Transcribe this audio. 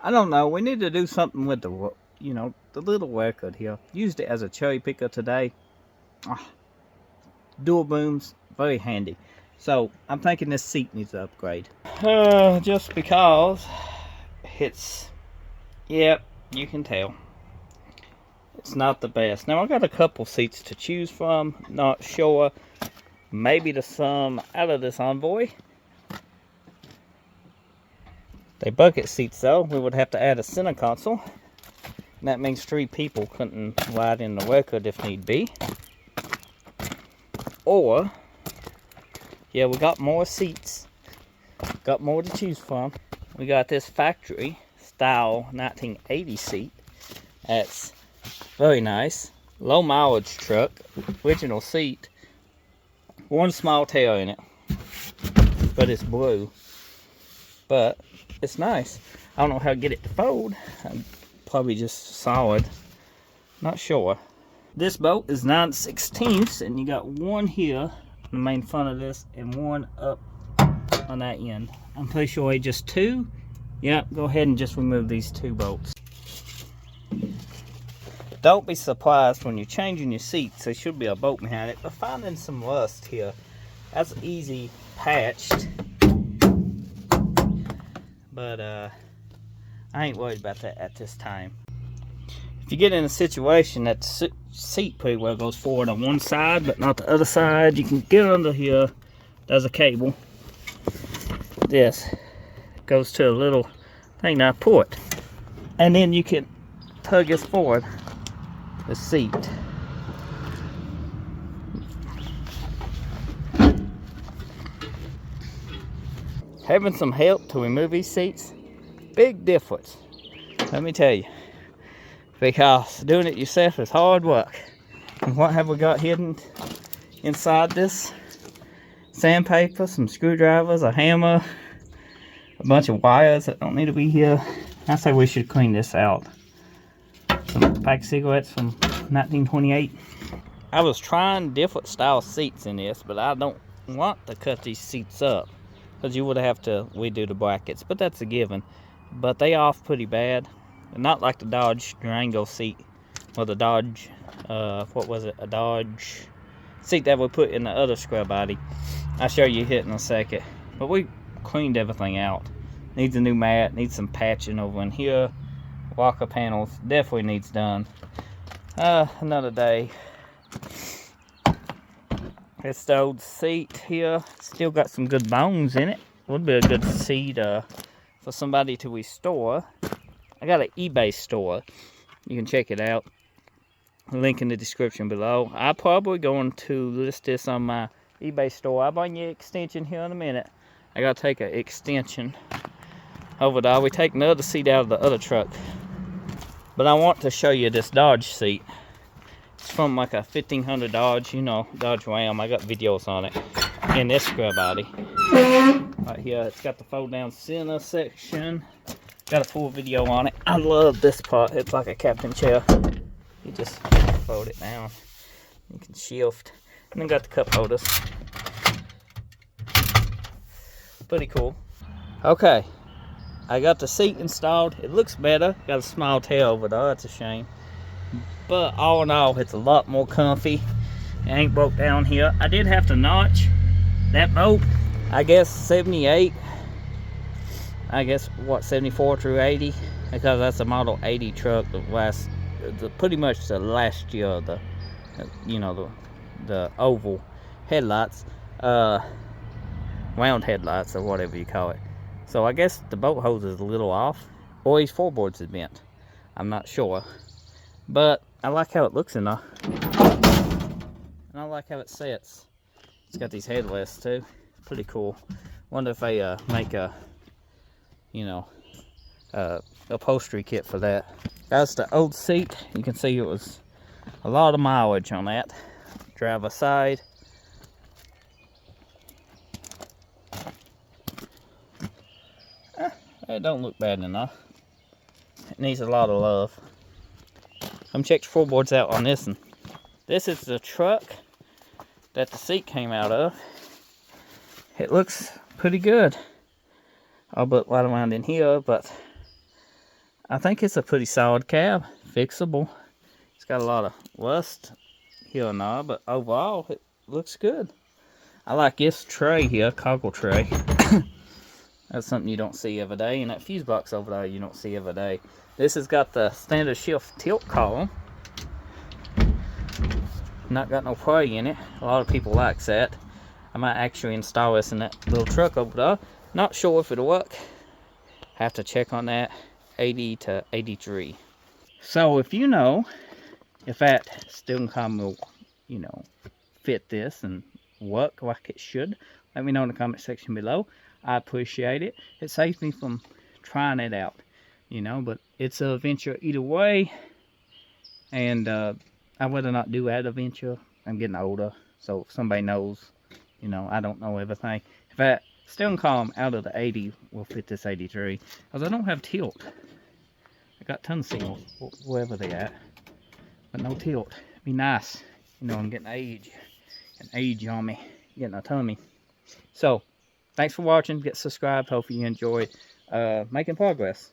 I don't know. We need to do something with the, you know, the little wear cut here. Used it as a cherry picker today. Dual booms, very handy. So I'm thinking this seat needs to upgrade. Just because it's, yep, you can tell. It's not the best. Now I got a couple seats to choose from. Not sure. Maybe the sum out of this Envoy. They bucket seats though. We would have to add a center console. And that means 3 people couldn't ride in the record if need be. Or, yeah, we got more seats. Got more to choose from. We got this factory style 1980 seat. That's very nice. Low mileage truck. Original seat. One small tail in it. But it's blue. But it's nice. I don't know how to get it to fold. Probably just solid. Not sure. This bolt is 9/16, and you got one here on the main front of this and one up on that end. I'm pretty sure it's just 2. Yep, go ahead and just remove these 2 bolts. Don't be surprised when you're changing your seats. There should be a bolt behind it, but finding some rust here. That's easy patched. But I ain't worried about that at this time. If you get in a situation that the seat pretty well goes forward on one side but not the other side, you can get under here. There's a cable. This goes to a little thing that I put, and then you can tug this forward, the seat. Having some help to remove these seats, big difference, let me tell you, because doing it yourself is hard work. And what have we got hidden inside this? Sandpaper, some screwdrivers, a hammer, a bunch of wires that don't need to be here. I say we should clean this out. Some pack of cigarettes from 1928. I was trying different style seats in this, but I don't want to cut these seats up, because you would have to redo the brackets, but that's a given. But they off pretty bad. Not like the Dodge Durango seat, or the Dodge, what was it, a Dodge seat that we put in the other Squarebody. I'll show you it in a second. But we cleaned everything out. Needs a new mat, needs some patching over in here. Walker panels definitely needs done. Another day. It's the old seat here. Still got some good bones in it. Would be a good seat for somebody to restore. I got an eBay store. You can check it out. Link in the description below. I'm probably going to list this on my eBay store. I'll bring you an extension here in a minute. I gotta take an extension over there. We take another seat out of the other truck. But I want to show you this Dodge seat. It's from like a 1500 Dodge, you know, Dodge Ram. I got videos on it in this Squarebody. Right here, it's got the fold down center section. Got a full video on it. I love this part. It's like a captain chair. You just fold it down. You can shift. And then got the cup holders. Pretty cool. Okay. I got the seat installed. It looks better. Got a small tail over there. That's a shame. But all in all, it's a lot more comfy. It ain't broke down here. I did have to notch that bolt. I guess 78. I guess what, 74 through 80, because that's a model 80 truck. Pretty much the last year of the, you know, the oval headlights, round headlights or whatever you call it. So I guess the bolt hose is a little off, or these floorboards is bent. I'm not sure, but I like how it looks in there, and I like how it sits. It's got these headrests too. It's pretty cool. Wonder if they make a, you know, upholstery kit for that. That's the old seat. You can see it was a lot of mileage on that. Driver side. It don't look bad enough. It needs a lot of love. Come check the floorboards out on this one. This is the truck that the seat came out of. It looks pretty good. I'll put right around in here, but I think it's a pretty solid cab, fixable. It's got a lot of rust here and there, but overall it looks good. I like this tray here, coggle tray. That's something you don't see every day, and that fuse box over there you don't see every day. This has got the standard shift tilt column. Not got no pray in it. A lot of people likes that. I might actually install this in that little truck over there. Not sure if it'll work. Have to check on that. 80 to 83. So if you know if that steering column will, you know, fit this and work like it should, let me know in the comment section below. I appreciate it. It saves me from trying it out, you know, but it's a venture either way. And I'd rather not do that adventure. I'm getting older, so if somebody knows, you know, I don't know everything. If that steering column out of the 80 will fit this 83, because I don't have tilt. I got ton signals, wherever they at, but no tilt. It'd be nice. You know, I'm getting age on me, getting a tummy. So, thanks for watching. Get subscribed. Hopefully you enjoyed making progress.